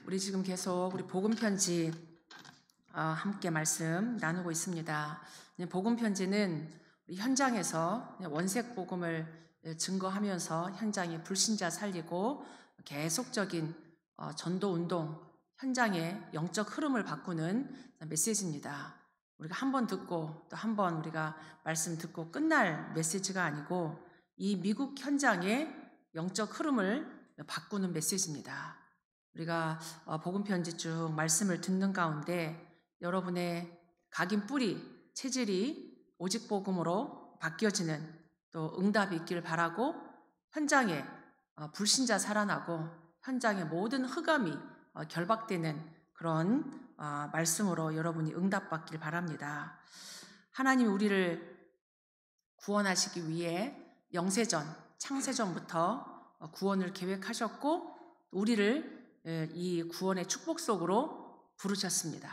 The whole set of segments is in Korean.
우리 지금 계속 우리 복음 편지 함께 말씀 나누고 있습니다. 복음 편지는 우리 현장에서 원색 복음을 증거하면서 현장의 불신자 살리고 계속적인 전도 운동 현장의 영적 흐름을 바꾸는 메시지입니다. 우리가 한 번 듣고 또 한 번 우리가 말씀 듣고 끝날 메시지가 아니고 이 미국 현장의 영적 흐름을 바꾸는 메시지입니다. 우리가 복음 편지 쭉 말씀을 듣는 가운데 여러분의 각인 뿌리, 체질이 오직 복음으로 바뀌어지는 또 응답이 있기를 바라고 현장에 불신자 살아나고 현장의 모든 흑암이 결박되는 그런 말씀으로 여러분이 응답받길 바랍니다. 하나님이 우리를 구원하시기 위해 영세전, 창세전부터 구원을 계획하셨고 우리를 이 구원의 축복 속으로 부르셨습니다.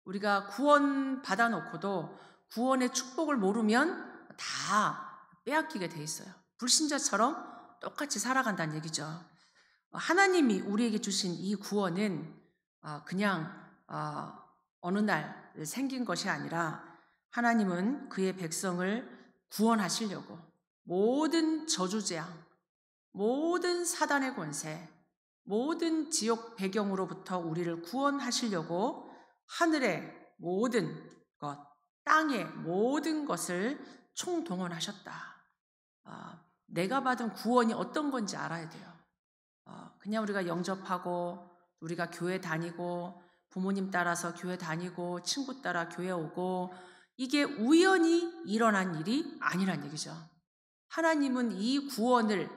우리가 구원 받아놓고도 구원의 축복을 모르면 다 빼앗기게 돼 있어요. 불신자처럼 똑같이 살아간다는 얘기죠. 하나님이 우리에게 주신 이 구원은 그냥 어느 날 생긴 것이 아니라 하나님은 그의 백성을 구원하시려고 모든 저주재앙, 모든 사단의 권세, 모든 지옥 배경으로부터 우리를 구원하시려고 하늘의 모든 것, 땅의 모든 것을 총동원하셨다. 내가 받은 구원이 어떤 건지 알아야 돼요. 그냥 우리가 영접하고 우리가 교회 다니고 부모님 따라서 교회 다니고 친구 따라 교회 오고 이게 우연히 일어난 일이 아니란 얘기죠. 하나님은 이 구원을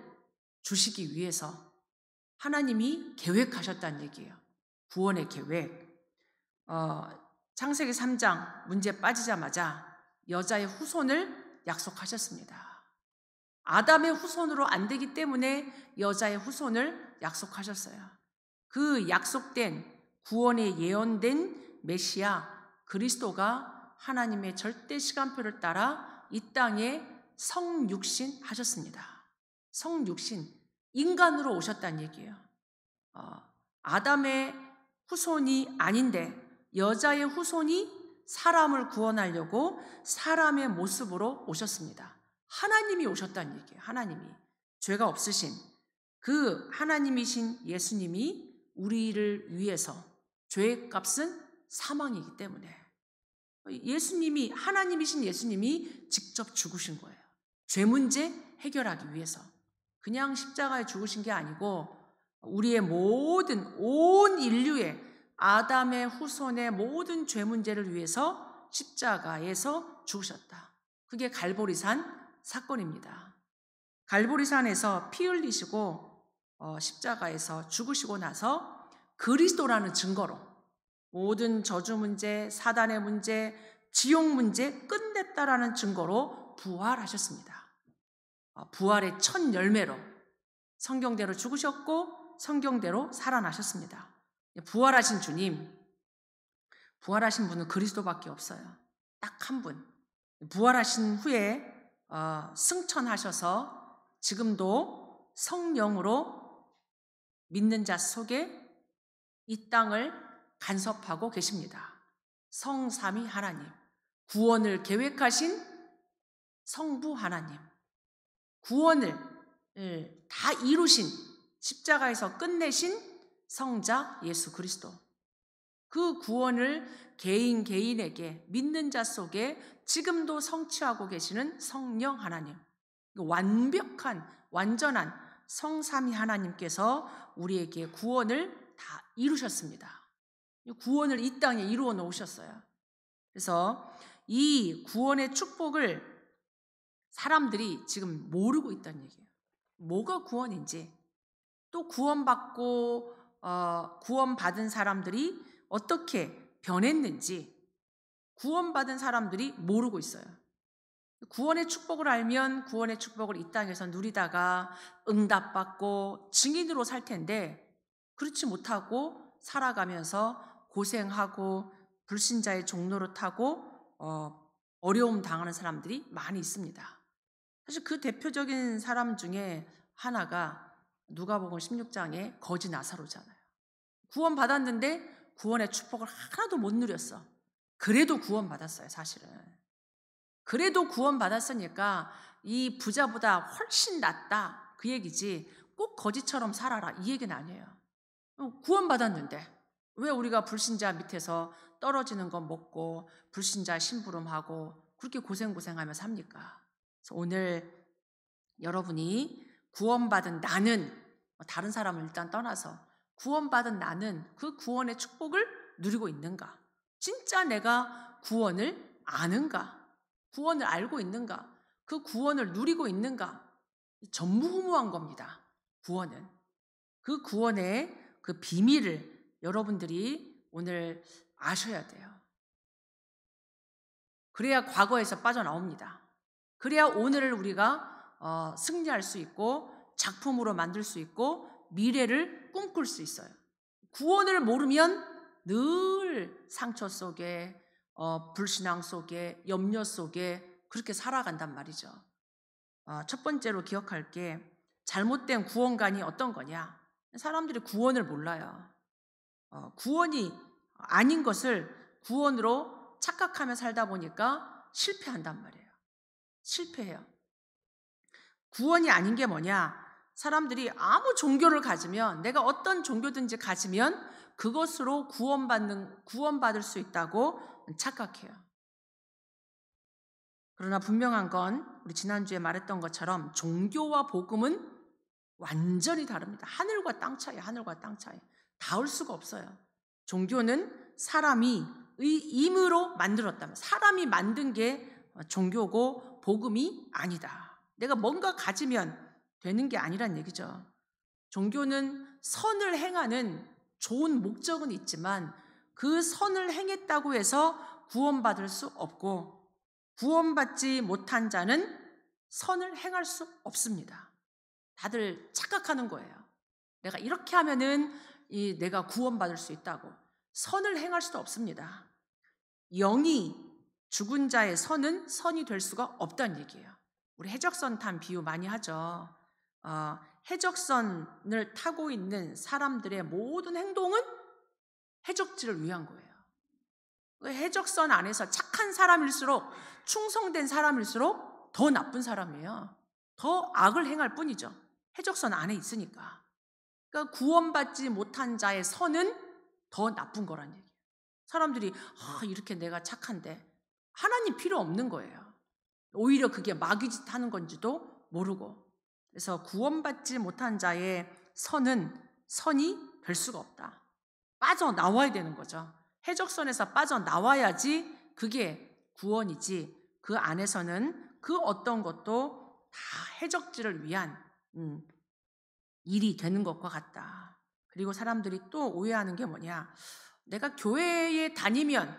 주시기 위해서 하나님이 계획하셨다는 얘기예요. 구원의 계획. 창세기 3장 문제 빠지자마자 여자의 후손을 약속하셨습니다. 아담의 후손으로 안 되기 때문에 여자의 후손을 약속하셨어요. 그 약속된 구원에 예언된 메시아 그리스도가 하나님의 절대 시간표를 따라 이 땅에 성육신 하셨습니다. 성육신, 인간으로 오셨다는 얘기예요. 아담의 후손이 아닌데 여자의 후손이 사람을 구원하려고 사람의 모습으로 오셨습니다. 하나님이 오셨다는 얘기예요. 하나님이. 죄가 없으신 그 하나님이신 예수님이 우리를 위해서 죄의 값은 사망이기 때문에 예수님이 하나님이신 예수님이 직접 죽으신 거예요. 죄 문제 해결하기 위해서. 그냥 십자가에 죽으신 게 아니고 우리의 모든 온 인류의 아담의 후손의 모든 죄 문제를 위해서 십자가에서 죽으셨다. 그게 갈보리산 사건입니다. 갈보리산에서 피 흘리시고 십자가에서 죽으시고 나서 그리스도라는 증거로 모든 저주 문제, 사단의 문제, 지옥 문제 끝냈다라는 증거로 부활하셨습니다. 부활의 첫 열매로 성경대로 죽으셨고 성경대로 살아나셨습니다. 부활하신 주님, 부활하신 분은 그리스도밖에 없어요. 딱 한 분. 부활하신 후에 승천하셔서 지금도 성령으로 믿는 자 속에 이 땅을 간섭하고 계십니다. 성삼위 하나님, 구원을 계획하신 성부 하나님, 구원을 다 이루신 십자가에서 끝내신 성자 예수 그리스도, 그 구원을 개인 개인에게 믿는 자 속에 지금도 성취하고 계시는 성령 하나님, 완벽한 완전한 성삼위 하나님께서 우리에게 구원을 다 이루셨습니다. 구원을 이 땅에 이루어 놓으셨어요. 그래서 이 구원의 축복을 사람들이 지금 모르고 있다는 얘기예요. 뭐가 구원인지, 또 구원받고 구원받은 사람들이 어떻게 변했는지 구원받은 사람들이 모르고 있어요. 구원의 축복을 알면 구원의 축복을 이 땅에서 누리다가 응답받고 증인으로 살 텐데 그렇지 못하고 살아가면서 고생하고 불신자의 종로를 타고 어려움 당하는 사람들이 많이 있습니다. 사실 그 대표적인 사람 중에 하나가 누가복음 16장의 거지 나사로잖아요. 구원 받았는데 구원의 축복을 하나도 못 누렸어. 그래도 구원 받았어요, 사실은. 그래도 구원 받았으니까 이 부자보다 훨씬 낫다, 그 얘기지. 꼭 거지처럼 살아라, 이 얘기는 아니에요. 구원 받았는데 왜 우리가 불신자 밑에서 떨어지는 거 먹고 불신자 심부름하고 그렇게 고생하며 삽니까? 그래서 오늘 여러분이 구원받은 나는, 다른 사람을 일단 떠나서 구원받은 나는 그 구원의 축복을 누리고 있는가? 진짜 내가 구원을 아는가? 구원을 알고 있는가? 그 구원을 누리고 있는가? 전무후무한 겁니다. 구원은. 그 구원의 그 비밀을 여러분들이 오늘 아셔야 돼요. 그래야 과거에서 빠져나옵니다. 그래야 오늘을 우리가 승리할 수 있고 작품으로 만들 수 있고 미래를 꿈꿀 수 있어요. 구원을 모르면 늘 상처 속에 불신앙 속에 염려 속에 그렇게 살아간단 말이죠. 첫 번째로 기억할 게 잘못된 구원관이 어떤 거냐. 사람들이 구원을 몰라요. 구원이 아닌 것을 구원으로 착각하며 살다 보니까 실패한단 말이에요. 실패해요. 구원이 아닌 게 뭐냐? 사람들이 아무 종교를 가지면, 내가 어떤 종교든지 가지면 그것으로 구원받을 수 있다고 착각해요. 그러나 분명한 건 우리 지난주에 말했던 것처럼 종교와 복음은 완전히 다릅니다. 하늘과 땅 차이, 하늘과 땅 차이. 닿을 수가 없어요. 종교는 사람이 임으로 만들었다면, 사람이 만든 게 종교고 복음이 아니다. 내가 뭔가 가지면 되는 게 아니란 얘기죠. 종교는 선을 행하는 좋은 목적은 있지만 그 선을 행했다고 해서 구원받을 수 없고, 구원받지 못한 자는 선을 행할 수 없습니다. 다들 착각하는 거예요. 내가 이렇게 하면은 내가 구원받을 수 있다고. 선을 행할 수도 없습니다. 영이 죽은 자의 선은 선이 될 수가 없다는 얘기예요. 우리 해적선 탄 비유 많이 하죠. 해적선을 타고 있는 사람들의 모든 행동은 해적지를 위한 거예요. 해적선 안에서 착한 사람일수록, 충성된 사람일수록 더 나쁜 사람이에요. 더 악을 행할 뿐이죠. 해적선 안에 있으니까. 그러니까 구원받지 못한 자의 선은 더 나쁜 거란 얘기예요. 사람들이 이렇게 내가 착한데 하나님 필요 없는 거예요. 오히려 그게 마귀짓 하는 건지도 모르고. 그래서 구원받지 못한 자의 선이 될 수가 없다. 빠져나와야 되는 거죠. 해적선에서 빠져나와야지 그게 구원이지, 그 안에서는 그 어떤 것도 다 해적지를 위한 일이 되는 것과 같다. 그리고 사람들이 또 오해하는 게 뭐냐. 내가 교회에 다니면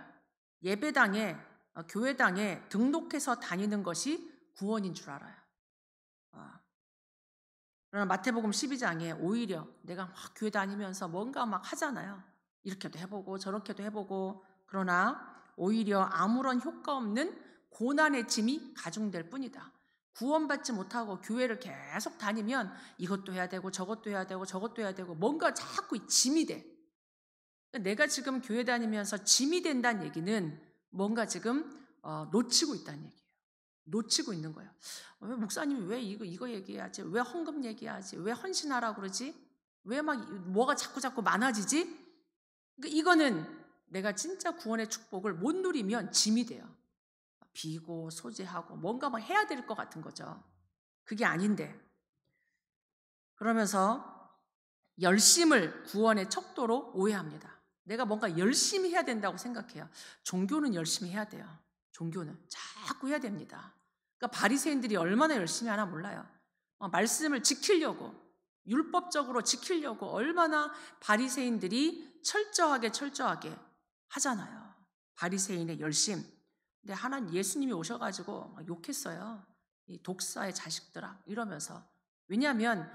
교회당에 등록해서 다니는 것이 구원인 줄 알아요. 그러나 마태복음 12장에 오히려 내가 막 교회 다니면서 뭔가 막 하잖아요. 이렇게도 해보고 저렇게도 해보고, 그러나 오히려 아무런 효과 없는 고난의 짐이 가중될 뿐이다. 구원받지 못하고 교회를 계속 다니면 이것도 해야 되고 저것도 해야 되고 저것도 해야 되고 뭔가 자꾸 짐이 돼. 내가 지금 교회 다니면서 짐이 된다는 얘기는 뭔가 지금 놓치고 있다는 얘기예요. 놓치고 있는 거예요. 왜 목사님이 왜 이거 얘기하지? 왜 헌금 얘기하지? 왜 헌신하라고 그러지? 왜 막 뭐가 자꾸 많아지지? 그러니까 이거는 내가 진짜 구원의 축복을 못 누리면 짐이 돼요. 비고 소재하고 뭔가 막 해야 될 것 같은 거죠. 그게 아닌데. 그러면서 열심을 구원의 척도로 오해합니다. 내가 뭔가 열심히 해야 된다고 생각해요. 종교는 열심히 해야 돼요. 종교는 자꾸 해야 됩니다. 그러니까 바리새인들이 얼마나 열심히 하나 몰라요. 말씀을 지키려고, 율법적으로 지키려고 얼마나 바리새인들이 철저하게 하잖아요. 바리새인의 열심. 근데 하나님 예수님이 오셔가지고 막 욕했어요. 이 독사의 자식들아 이러면서. 왜냐하면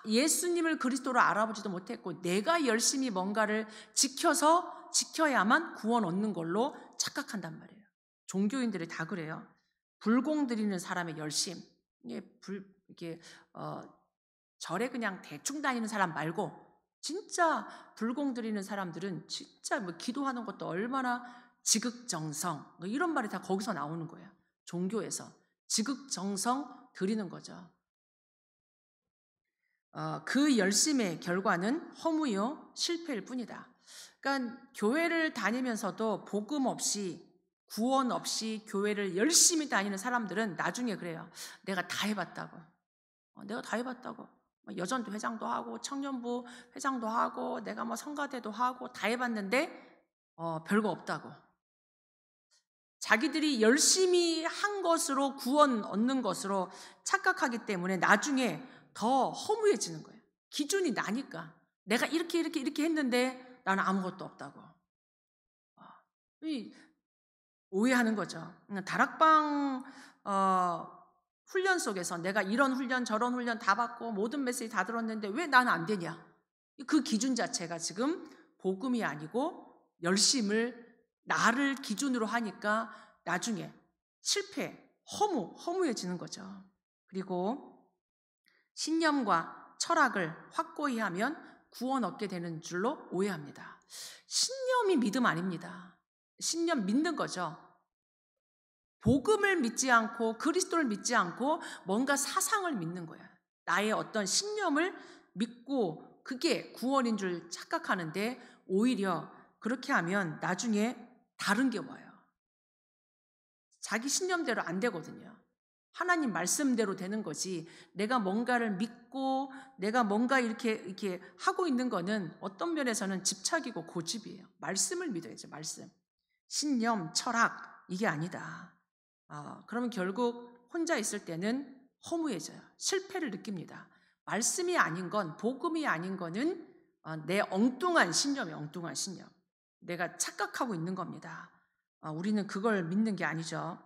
예수님을 그리스도로 알아보지도 못했고 내가 열심히 뭔가를 지켜야만 구원 얻는 걸로 착각한단 말이에요. 종교인들이 다 그래요. 불공 드리는 사람의 열심, 절에 그냥 대충 다니는 사람 말고 진짜 불공 드리는 사람들은 진짜 뭐 기도하는 것도 얼마나 지극정성, 뭐 이런 말이 다 거기서 나오는 거예요. 종교에서 지극정성 드리는 거죠. 그 열심의 결과는 허무요 실패일 뿐이다. 그러니까 교회를 다니면서도 복음 없이, 구원 없이 교회를 열심히 다니는 사람들은 나중에 그래요. 내가 다 해봤다고. 내가 다 해봤다고. 여전도 회장도 하고 청년부 회장도 하고 내가 뭐 성가대도 하고 다 해봤는데 별거 없다고. 자기들이 열심히 한 것으로 구원 얻는 것으로 착각하기 때문에 나중에 더 허무해지는 거예요. 기준이 나니까. 내가 이렇게 했는데 나는 아무것도 없다고. 오해하는 거죠. 다락방 훈련 속에서 내가 이런 훈련 저런 훈련 다 받고 모든 메시지 다 들었는데 왜 나는 안 되냐. 그 기준 자체가 지금 복음이 아니고 열심을 나를 기준으로 하니까 나중에 실패, 허무해지는 거죠. 그리고 신념과 철학을 확고히 하면 구원 얻게 되는 줄로 오해합니다. 신념이 믿음 아닙니다. 신념 믿는 거죠. 복음을 믿지 않고 그리스도를 믿지 않고 뭔가 사상을 믿는 거야. 나의 어떤 신념을 믿고 그게 구원인 줄 착각하는데 오히려 그렇게 하면 나중에 다른 게 와요. 자기 신념대로 안 되거든요. 하나님 말씀대로 되는 거지. 내가 뭔가를 믿고 내가 뭔가 이렇게 하고 있는 거는 어떤 면에서는 집착이고 고집이에요. 말씀을 믿어야죠. 말씀. 신념, 철학 이게 아니다. 그러면 결국 혼자 있을 때는 허무해져요. 실패를 느낍니다. 말씀이 아닌 건, 복음이 아닌 거는 내 엉뚱한 신념이에요. 엉뚱한 신념. 내가 착각하고 있는 겁니다. 우리는 그걸 믿는 게 아니죠.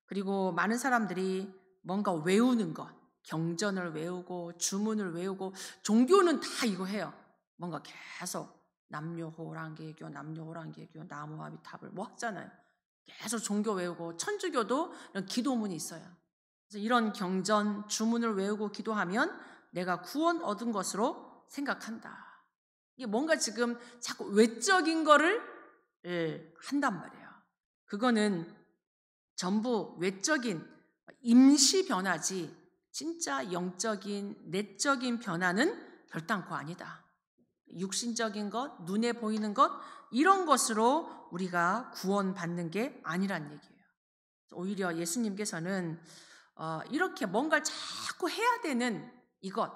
그리고 많은 사람들이 뭔가 외우는 것, 경전을 외우고 주문을 외우고 종교는 다 이거 해요. 뭔가 계속 남녀호랑개교, 나무아미탑을 뭐 하잖아요. 계속 종교 외우고 천주교도 이런 기도문이 있어요. 그래서 이런 경전, 주문을 외우고 기도하면 내가 구원 얻은 것으로 생각한다. 이게 뭔가 지금 자꾸 외적인 거를 한단 말이에요. 그거는 전부 외적인 임시 변화지 진짜 영적인, 내적인 변화는 결단코 아니다. 육신적인 것, 눈에 보이는 것 이런 것으로 우리가 구원받는 게 아니란 얘기예요. 오히려 예수님께서는 이렇게 뭔가를 자꾸 해야 되는 이것,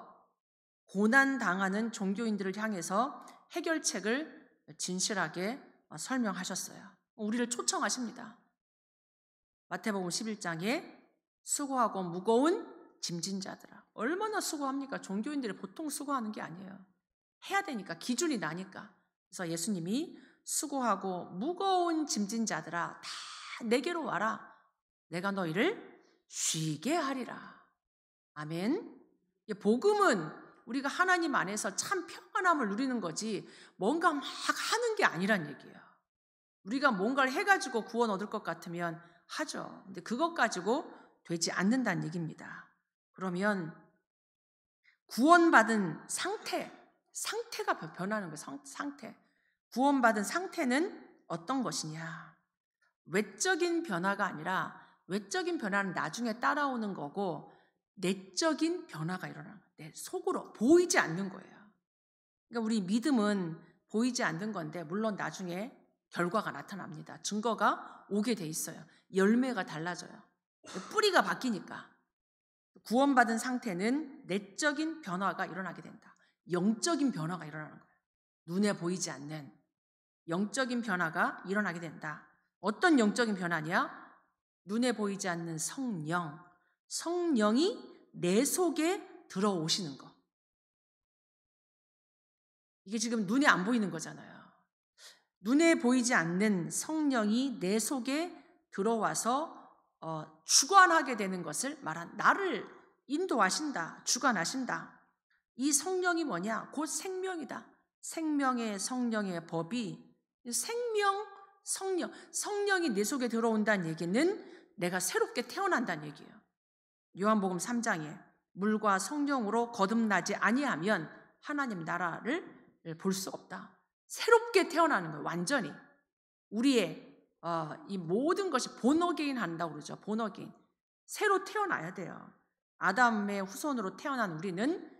고난당하는 종교인들을 향해서 해결책을 진실하게 설명하셨어요. 우리를 초청하십니다. 마태복음 11장에 수고하고 무거운 짐진 자들아. 얼마나 수고합니까? 종교인들이 보통 수고하는 게 아니에요. 해야 되니까, 기준이 나니까. 그래서 예수님이 수고하고 무거운 짐진 자들아 다 내게로 와라. 내가 너희를 쉬게 하리라. 아멘. 복음은 우리가 하나님 안에서 참 평안함을 누리는 거지 뭔가 막 하는 게 아니란 얘기예요. 우리가 뭔가를 해가지고 구원 얻을 것 같으면 하죠. 근데 그것 가지고 되지 않는다는 얘기입니다. 그러면 구원받은 상태가 변하는 거예요. 상태. 구원받은 상태는 어떤 것이냐? 외적인 변화가 아니라 외적인 변화는 나중에 따라오는 거고 내적인 변화가 일어나는 거예요. 내 속으로 보이지 않는 거예요. 그러니까 우리 믿음은 보이지 않는 건데 물론 나중에 결과가 나타납니다. 증거가 오게 돼 있어요. 열매가 달라져요. 뿌리가 바뀌니까. 구원받은 상태는 내적인 변화가 일어나게 된다. 영적인 변화가 일어나는 거예요. 눈에 보이지 않는 영적인 변화가 일어나게 된다. 어떤 영적인 변화냐? 눈에 보이지 않는 성령이 내 속에 들어오시는 거. 이게 지금 눈에 안 보이는 거잖아요. 눈에 보이지 않는 성령이 내 속에 들어와서 주관하게 되는 것을 말한, 나를 인도하신다, 주관하신다. 이 성령이 뭐냐? 곧 생명이다. 생명의 성령의 법이 성령이 내 속에 들어온다는 얘기는 내가 새롭게 태어난다는 얘기예요. 요한복음 3장에 물과 성령으로 거듭나지 아니하면 하나님 나라를 볼 수 없다. 새롭게 태어나는 거예요. 완전히. 우리의 이 모든 것이 본어게인 한다고 그러죠. 본어게인. 새로 태어나야 돼요. 아담의 후손으로 태어난 우리는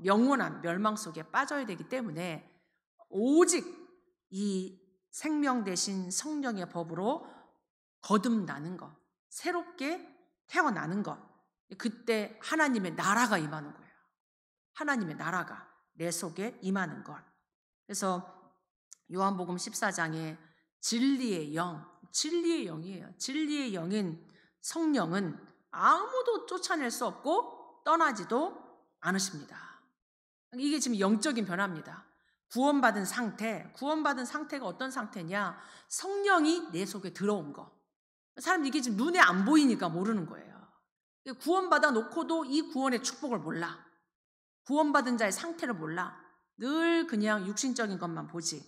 영원한 멸망 속에 빠져야 되기 때문에 오직 이 생명 대신 성령의 법으로 거듭나는 것, 새롭게 태어나는 것, 그때 하나님의 나라가 임하는 거예요. 하나님의 나라가 내 속에 임하는 것. 그래서 요한복음 14장에 진리의 영이에요. 진리의 영인 성령은 아무도 쫓아낼 수 없고 떠나지도 않으십니다. 이게 지금 영적인 변화입니다. 구원받은 상태가 어떤 상태냐? 성령이 내 속에 들어온 거. 사람들이 이게 지금 눈에 안 보이니까 모르는 거예요. 구원받아 놓고도 이 구원의 축복을 몰라. 구원받은 자의 상태를 몰라. 늘 그냥 육신적인 것만 보지.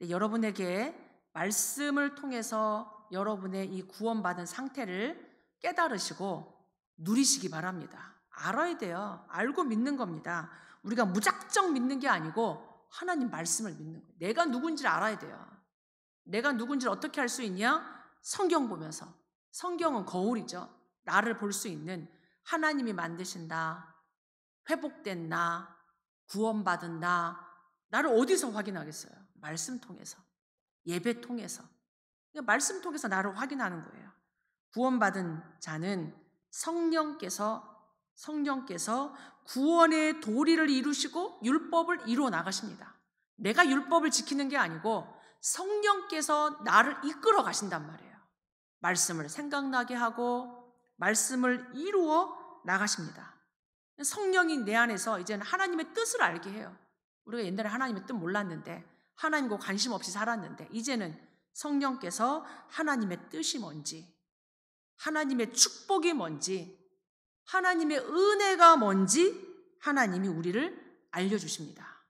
여러분에게 말씀을 통해서 여러분의 이 구원받은 상태를 깨달으시고 누리시기 바랍니다. 알아야 돼요. 알고 믿는 겁니다. 우리가 무작정 믿는 게 아니고 하나님 말씀을 믿는 거예요. 내가 누군지를 알아야 돼요. 내가 누군지를 어떻게 알 수 있냐? 성경 보면서. 성경은 거울이죠. 나를 볼 수 있는 하나님이 만드신 나, 회복된 나, 구원받은 나, 나를 어디서 확인하겠어요? 말씀 통해서, 예배 통해서. 말씀 통해서 나를 확인하는 거예요. 구원받은 자는 성령께서 구원의 도리를 이루시고 율법을 이루어 나가십니다. 내가 율법을 지키는 게 아니고 성령께서 나를 이끌어 가신단 말이에요. 말씀을 생각나게 하고 말씀을 이루어 나가십니다. 성령이 내 안에서 이제는 하나님의 뜻을 알게 해요. 우리가 옛날에 하나님의 뜻 몰랐는데, 하나님과 관심 없이 살았는데, 이제는 성령께서 하나님의 뜻이 뭔지, 하나님의 축복이 뭔지, 하나님의 은혜가 뭔지 하나님이 우리를 알려주십니다.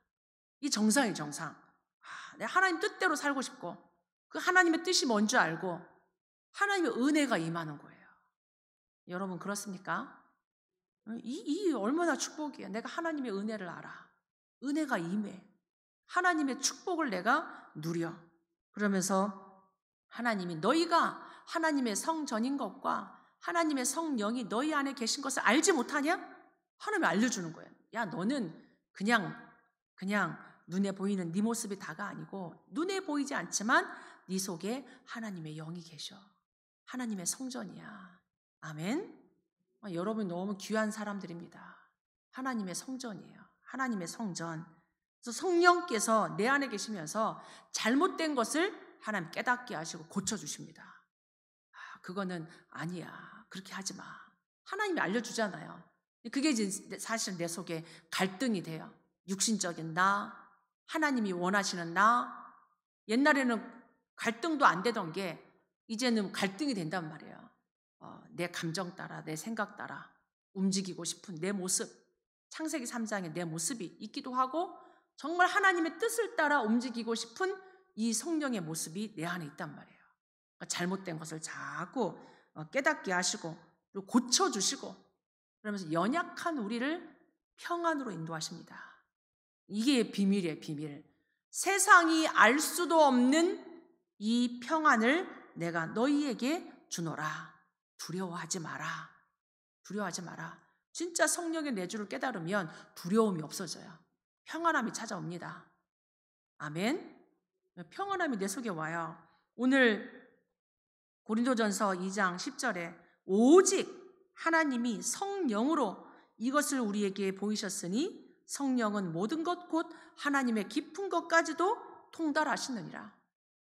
이 정상이에요, 정상. 내가 하나님 뜻대로 살고 싶고 그 하나님의 뜻이 뭔지 알고 하나님의 은혜가 임하는 거예요. 여러분 그렇습니까? 이 얼마나 축복이에요. 내가 하나님의 은혜를 알아. 은혜가 임해. 하나님의 축복을 내가 누려. 그러면서 하나님이 너희가 하나님의 성전인 것과 하나님의 성령이 너희 안에 계신 것을 알지 못하냐? 하나님이 알려주는 거예요. 야, 너는 그냥 눈에 보이는 네 모습이 다가 아니고 눈에 보이지 않지만 네 속에 하나님의 영이 계셔. 하나님의 성전이야. 아멘. 여러분 너무 귀한 사람들입니다. 하나님의 성전이에요. 하나님의 성전. 그래서 성령께서 내 안에 계시면서 잘못된 것을 하나님 깨닫게 하시고 고쳐주십니다. 그거는 아니야. 그렇게 하지 마. 하나님이 알려주잖아요. 그게 이제 사실 내 속에 갈등이 돼요. 육신적인 나, 하나님이 원하시는 나. 옛날에는 갈등도 안 되던 게 이제는 갈등이 된단 말이에요. 내 감정 따라, 내 생각 따라 움직이고 싶은 내 모습, 창세기 3장에 내 모습이 있기도 하고 정말 하나님의 뜻을 따라 움직이고 싶은 이 성령의 모습이 내 안에 있단 말이에요. 그러니까 잘못된 것을 자꾸 깨닫게 하시고 그리고 고쳐주시고 그러면서 연약한 우리를 평안으로 인도하십니다. 이게 비밀이에요, 비밀. 세상이 알 수도 없는 이 평안을 내가 너희에게 주노라. 두려워하지 마라. 두려워하지 마라. 진짜 성령의 내주를 깨달으면 두려움이 없어져요. 평안함이 찾아옵니다. 아멘. 평안함이 내 속에 와요. 오늘 고린도전서 2장 10절에 오직 하나님이 성령으로 이것을 우리에게 보이셨으니 성령은 모든 것 곧 하나님의 깊은 것까지도 통달하시느니라.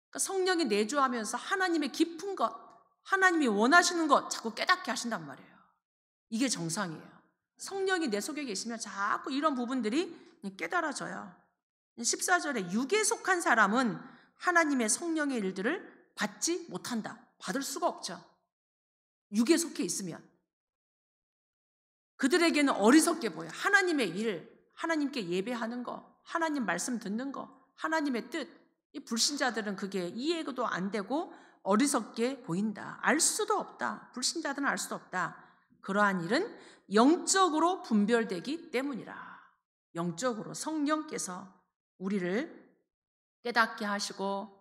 그러니까 성령이 내주하면서 하나님의 깊은 것, 하나님이 원하시는 것 자꾸 깨닫게 하신단 말이에요. 이게 정상이에요. 성령이 내 속에 계시면 자꾸 이런 부분들이 깨달아져요. 14절에 육에 속한 사람은 하나님의 성령의 일들을 받지 못한다. 받을 수가 없죠. 육에 속해 있으면. 그들에게는 어리석게 보여. 하나님의 일, 하나님께 예배하는 거, 하나님 말씀 듣는 거, 하나님의 뜻. 이 불신자들은 그게 이해도 안 되고 어리석게 보인다. 알 수도 없다. 불신자들은 알 수도 없다. 그러한 일은 영적으로 분별되기 때문이라. 영적으로 성령께서 우리를 깨닫게 하시고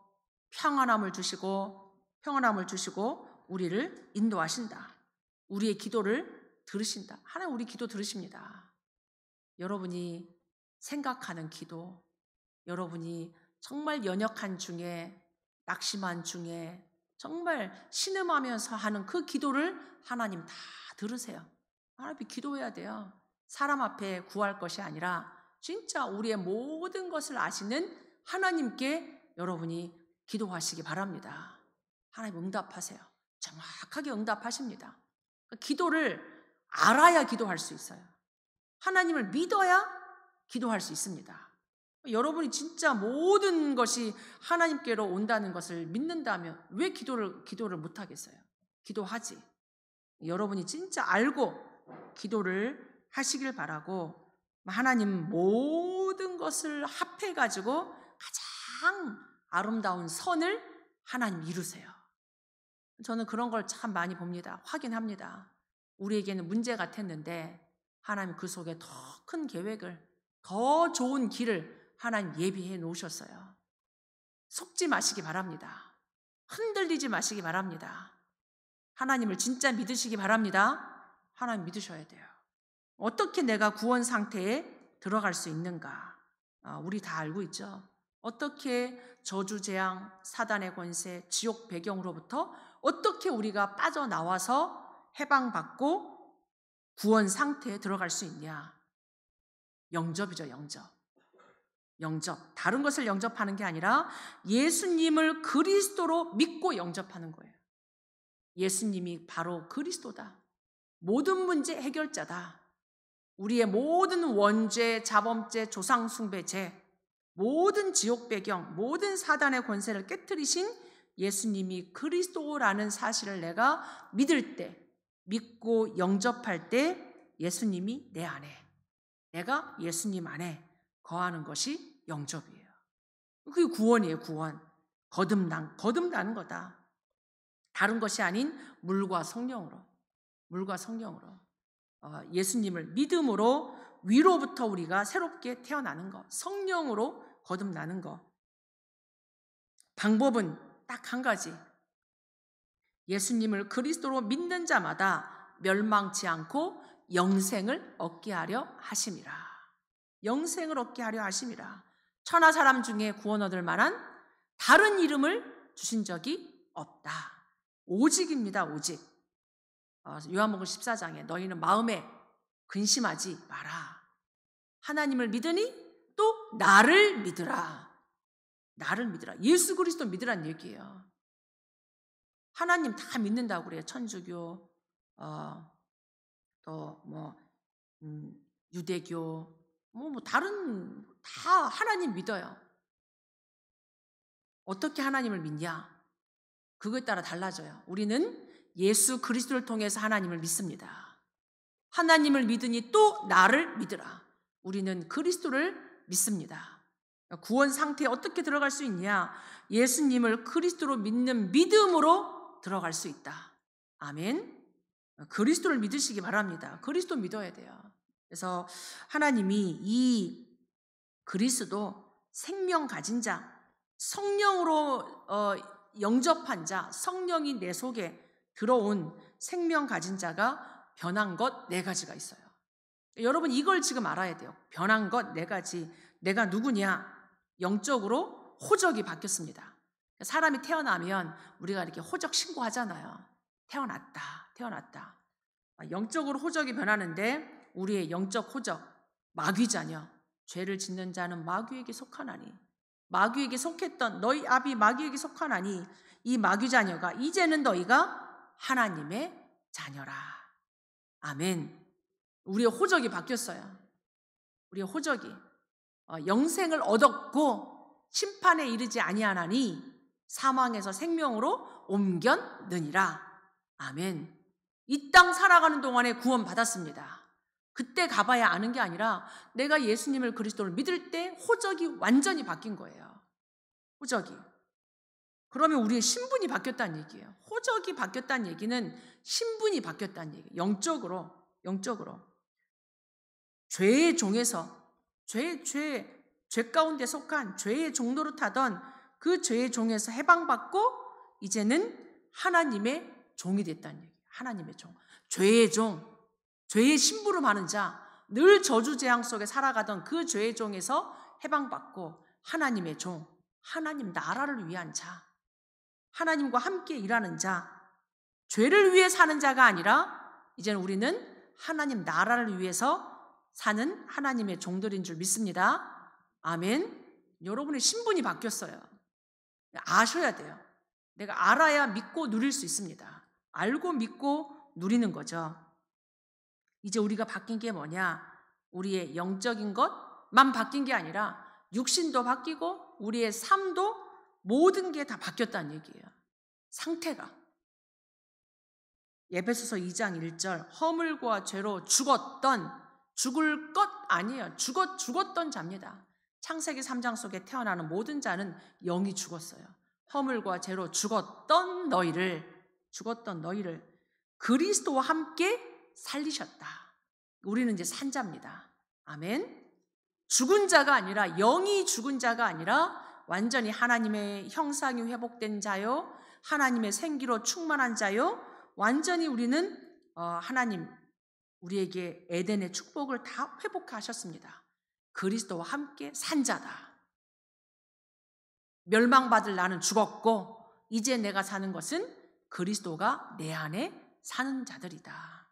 평안함을 주시고 우리를 인도하신다. 우리의 기도를 들으신다. 하나님 우리 기도 들으십니다. 여러분이 생각하는 기도, 여러분이 정말 연약한 중에, 낙심한 중에 정말 신음하면서 하는 그 기도를 하나님 다 들으세요. 하나님 기도해야 돼요. 사람 앞에 구할 것이 아니라 진짜 우리의 모든 것을 아시는 하나님께 여러분이 기도하시기 바랍니다. 하나님 응답하세요. 정확하게 응답하십니다. 기도를 알아야 기도할 수 있어요. 하나님을 믿어야 기도할 수 있습니다. 여러분이 진짜 모든 것이 하나님께로 온다는 것을 믿는다면 왜 기도를 못하겠어요? 기도하지. 여러분이 진짜 알고 기도를 하시길 바라고, 하나님 모든 것을 합해가지고 가장 아름다운 선을 하나님 이루세요. 저는 그런 걸 참 많이 봅니다. 확인합니다. 우리에게는 문제 같았는데 하나님 그 속에 더 큰 계획을, 더 좋은 길을 하나님 예비해 놓으셨어요. 속지 마시기 바랍니다. 흔들리지 마시기 바랍니다. 하나님을 진짜 믿으시기 바랍니다. 하나님 믿으셔야 돼요. 어떻게 내가 구원 상태에 들어갈 수 있는가? 우리 다 알고 있죠. 어떻게 저주, 재앙, 사단의 권세, 지옥 배경으로부터 어떻게 우리가 빠져나와서 해방받고 구원 상태에 들어갈 수 있냐? 영접이죠, 영접. 다른 것을 영접하는 게 아니라 예수님을 그리스도로 믿고 영접하는 거예요. 예수님이 바로 그리스도다. 모든 문제 해결자다. 우리의 모든 원죄, 자범죄, 조상숭배죄, 모든 지옥 배경, 모든 사단의 권세를 깨트리신 예수님이 그리스도라는 사실을 내가 믿을 때, 믿고 영접할 때 예수님이 내 안에, 내가 예수님 안에 거하는 것이 영접이에요. 그게 구원이에요, 구원. 거듭나는 거다. 다른 것이 아닌 물과 성령으로 예수님을 믿음으로 위로부터 우리가 새롭게 태어나는 것, 성령으로 거듭나는 것. 방법은 딱 한 가지. 예수님을 그리스도로 믿는 자마다 멸망치 않고 영생을 얻게 하려 하심이라. 영생을 얻게 하려 하심이라. 천하 사람 중에 구원 얻을 만한 다른 이름을 주신 적이 없다. 오직입니다, 오직. 요한복음 14장에 너희는 마음에 근심하지 마라. 하나님을 믿으니 또 나를 믿으라. 나를 믿으라. 예수 그리스도 믿으란 얘기예요. 하나님 다 믿는다고 그래요. 천주교, 유대교, 다른 다 하나님 믿어요. 어떻게 하나님을 믿냐? 그거에 따라 달라져요. 우리는 예수 그리스도를 통해서 하나님을 믿습니다. 하나님을 믿으니 또 나를 믿으라. 우리는 그리스도를 믿습니다. 구원 상태에 어떻게 들어갈 수 있냐? 예수님을 그리스도로 믿는 믿음으로 들어갈 수 있다. 아멘. 그리스도를 믿으시기 바랍니다. 그리스도 믿어야 돼요. 그래서 하나님이 이 그리스도 생명 가진 자, 성령으로 영접한 자, 성령이 내 속에 들어온 생명 가진 자가 변한 것 4가지가 있어요. 여러분 이걸 지금 알아야 돼요. 변한 것 4가지. 내가 누구냐? 영적으로 호적이 바뀌었습니다. 사람이 태어나면 우리가 이렇게 호적 신고하잖아요. 태어났다. 영적으로 호적이 변하는데 우리의 영적 호적, 마귀자녀, 죄를 짓는 자는 마귀에게 속하나니, 마귀에게 속했던 너희 아비 마귀에게 속하나니 이 마귀자녀가 이제는 너희가 하나님의 자녀라. 아멘. 우리의 호적이 바뀌었어요. 우리의 호적이 영생을 얻었고 심판에 이르지 아니하나니 사망에서 생명으로 옮겼느니라. 아멘. 이 땅 살아가는 동안에 구원 받았습니다. 그때 가봐야 아는 게 아니라 내가 예수님을 그리스도를 믿을 때 호적이 완전히 바뀐 거예요. 호적이. 그러면 우리의 신분이 바뀌었다는 얘기예요. 호적이 바뀌었다는 얘기는 신분이 바뀌었다는 얘기예요. 영적으로. 죄의 종에서 죄 가운데 속한 죄의 종로로 타던 그 죄의 종에서 해방받고 이제는 하나님의 종이 됐다는 얘기예요. 하나님의 종. 죄의 종, 죄의 심부름하는 자, 늘 저주재앙 속에 살아가던 그 죄의 종에서 해방받고 하나님의 종, 하나님 나라를 위한 자, 하나님과 함께 일하는 자, 죄를 위해 사는 자가 아니라 이제는 우리는 하나님 나라를 위해서 사는 하나님의 종들인 줄 믿습니다. 아멘. 여러분의 신분이 바뀌었어요. 아셔야 돼요. 내가 알아야 믿고 누릴 수 있습니다. 알고 믿고 누리는 거죠. 이제 우리가 바뀐 게 뭐냐? 우리의 영적인 것만 바뀐 게 아니라 육신도 바뀌고 우리의 삶도 모든 게 다 바뀌었다는 얘기예요. 상태가. 에베소서 2장 1절 허물과 죄로 죽을 것 아니에요. 죽었던 자입니다. 창세기 3장 속에 태어나는 모든 자는 영이 죽었어요. 허물과 죄로 죽었던 너희를 그리스도와 함께 살리셨다. 우리는 이제 산 자입니다. 아멘. 죽은 자가 아니라 영이 죽은 자가 아니라 완전히 하나님의 형상이 회복된 자요, 하나님의 생기로 충만한 자요, 완전히 우리는 하나님 우리에게 에덴의 축복을 다 회복하셨습니다. 그리스도와 함께 산 자다. 멸망받을 나는 죽었고 이제 내가 사는 것은 그리스도가 내 안에 사는 자들이다.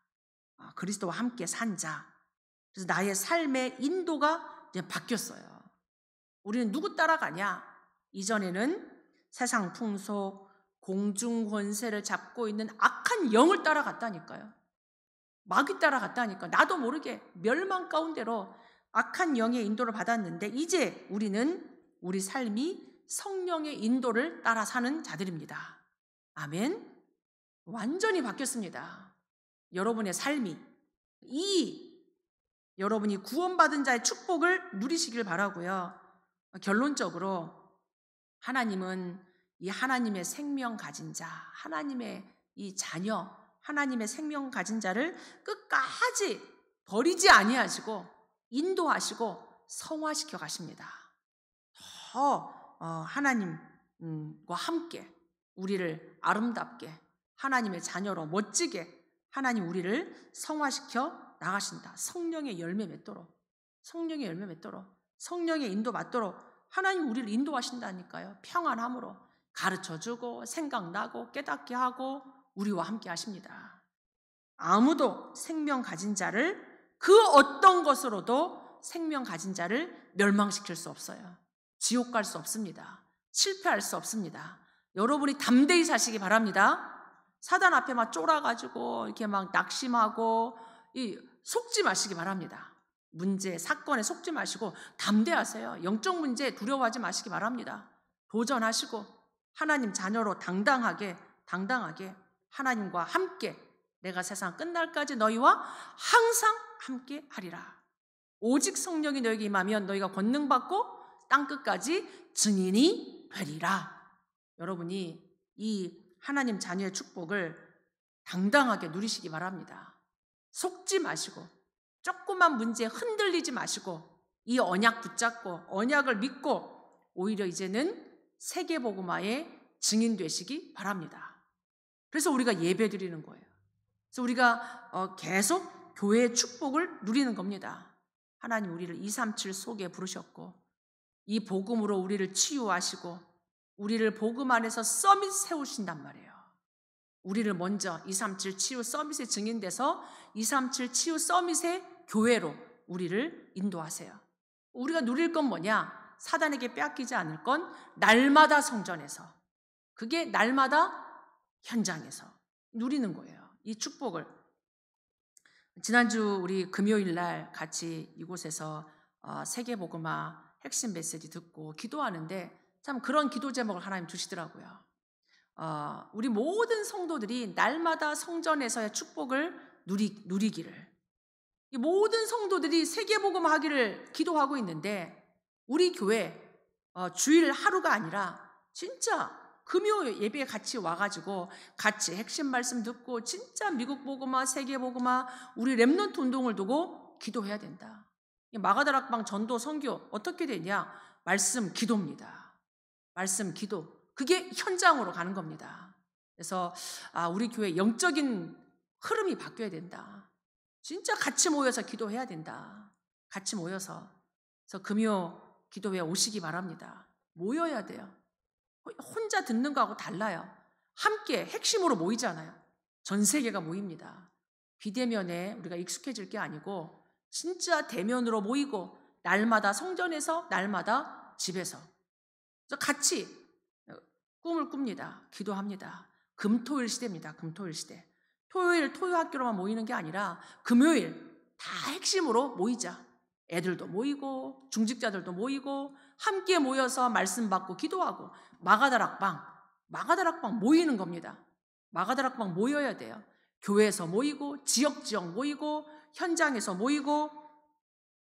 그리스도와 함께 산 자. 그래서 나의 삶의 인도가 이제 바뀌었어요. 우리는 누구 따라가냐? 이전에는 세상 풍속, 공중 권세를 잡고 있는 악한 영을 따라갔다니까요. 마귀 따라갔다니까. 나도 모르게 멸망 가운데로 악한 영의 인도를 받았는데 이제 우리는 우리 삶이 성령의 인도를 따라 사는 자들입니다. 아멘. 완전히 바뀌었습니다. 여러분의 삶이 여러분이 구원받은 자의 축복을 누리시길 바라고요. 결론적으로 하나님은 이 하나님의 생명 가진 자, 하나님의 이 자녀, 하나님의 생명 가진 자를 끝까지 버리지 아니하시고 인도하시고 성화시켜 가십니다. 하나님과 함께 우리를 아름답게 하나님의 자녀로 멋지게 하나님 우리를 성화시켜 나가신다. 성령의 열매 맺도록 성령의 인도 받도록 하나님 우리를 인도하신다니까요. 평안함으로 가르쳐주고 생각나고 깨닫게 하고 우리와 함께 하십니다. 아무도 생명 가진 자를 그 어떤 것으로도 생명 가진 자를 멸망시킬 수 없어요. 지옥 갈 수 없습니다. 실패할 수 없습니다. 여러분이 담대히 사시기 바랍니다. 사단 앞에 막 쫄아가지고 이렇게 막 낙심하고 속지 마시기 바랍니다. 문제, 사건에 속지 마시고 담대하세요. 영적 문제에 두려워하지 마시기 바랍니다. 도전하시고 하나님 자녀로 당당하게 하나님과 함께 내가 세상 끝날까지 너희와 항상 함께 하리라. 오직 성령이 너에게 임하면 너희가 권능받고 땅끝까지 증인이 되리라. 여러분이 이 하나님 자녀의 축복을 당당하게 누리시기 바랍니다. 속지 마시고 조그만 문제에 흔들리지 마시고 이 언약 붙잡고 언약을 믿고 오히려 이제는 세계복음화의 증인 되시기 바랍니다. 그래서 우리가 예배 드리는 거예요. 그래서 우리가 계속 교회의 축복을 누리는 겁니다. 하나님 우리를 237 속에 부르셨고 이 복음으로 우리를 치유하시고 우리를 복음 안에서 서밋 세우신단 말이에요. 우리를 먼저 237 치유 서밋의 증인돼서 237 치유 서밋의 교회로 우리를 인도하세요. 우리가 누릴 건 뭐냐? 사단에게 빼앗기지 않을 건 날마다 성전에서, 그게 날마다 현장에서 누리는 거예요. 이 축복을. 지난주 우리 금요일 날 같이 이곳에서 세계복음화 핵심 메시지 듣고 기도하는데 참 그런 기도 제목을 하나님 주시더라고요. 우리 모든 성도들이 날마다 성전에서의 축복을 누리기를, 이 모든 성도들이 세계복음화 하기를 기도하고 있는데 우리 교회 주일 하루가 아니라 진짜 금요 예배에 같이 와가지고 같이 핵심 말씀 듣고 진짜 미국 복음화, 세계 복음화, 우리 렘넌트 운동을 두고 기도해야 된다. 이 마가다락방 전도 선교 어떻게 되냐? 말씀 기도입니다. 말씀 기도. 그게 현장으로 가는 겁니다. 그래서 우리 교회 영적인 흐름이 바뀌어야 된다. 진짜 같이 모여서 기도해야 된다. 같이 모여서. 그래서 금요 기도회에 오시기 바랍니다. 모여야 돼요. 혼자 듣는 거하고 달라요. 함께 핵심으로 모이잖아요. 전 세계가 모입니다. 비대면에 우리가 익숙해질 게 아니고 진짜 대면으로 모이고 날마다 성전에서 날마다 집에서 같이 꿈을 꿉니다. 기도합니다. 금토일 시대입니다. 금토일 시대. 토요일 토요학교로만 모이는 게 아니라 금요일 다 핵심으로 모이자. 애들도 모이고 중직자들도 모이고 함께 모여서 말씀 받고 기도하고 마가다락방 모이는 겁니다. 마가다락방 모여야 돼요. 교회에서 모이고 지역 모이고 현장에서 모이고.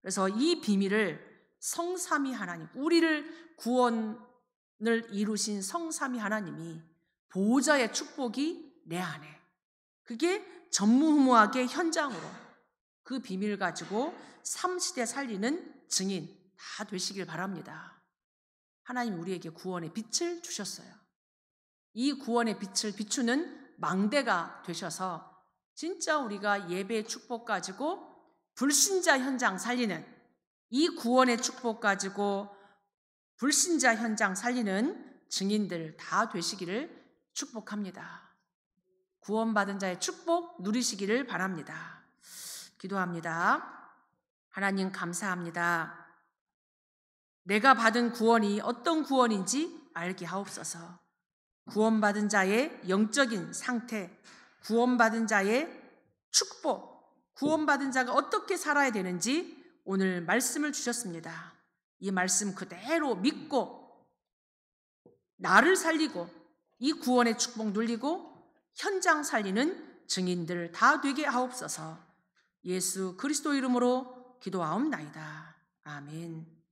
그래서 이 비밀을 성삼위 하나님, 우리를 구원을 이루신 성삼위 하나님이 보호자의 축복이 내 안에, 그게 전무후무하게 현장으로 그 비밀을 가지고 3시대 살리는 증인 다 되시길 바랍니다. 하나님 우리에게 구원의 빛을 주셨어요. 이 구원의 빛을 비추는 망대가 되셔서 진짜 우리가 예배의 축복 가지고 불신자 현장 살리는, 이 구원의 축복 가지고 불신자 현장 살리는 증인들 다 되시기를 축복합니다. 구원받은 자의 축복 누리시기를 바랍니다. 기도합니다. 하나님 감사합니다. 내가 받은 구원이 어떤 구원인지 알게 하옵소서. 구원받은 자의 영적인 상태, 구원받은 자의 축복, 구원받은 자가 어떻게 살아야 되는지 오늘 말씀을 주셨습니다. 이 말씀 그대로 믿고 나를 살리고 이 구원의 축복 누리고 현장 살리는 증인들 다 되게 하옵소서. 예수 그리스도 이름으로 기도하옵나이다. 아멘.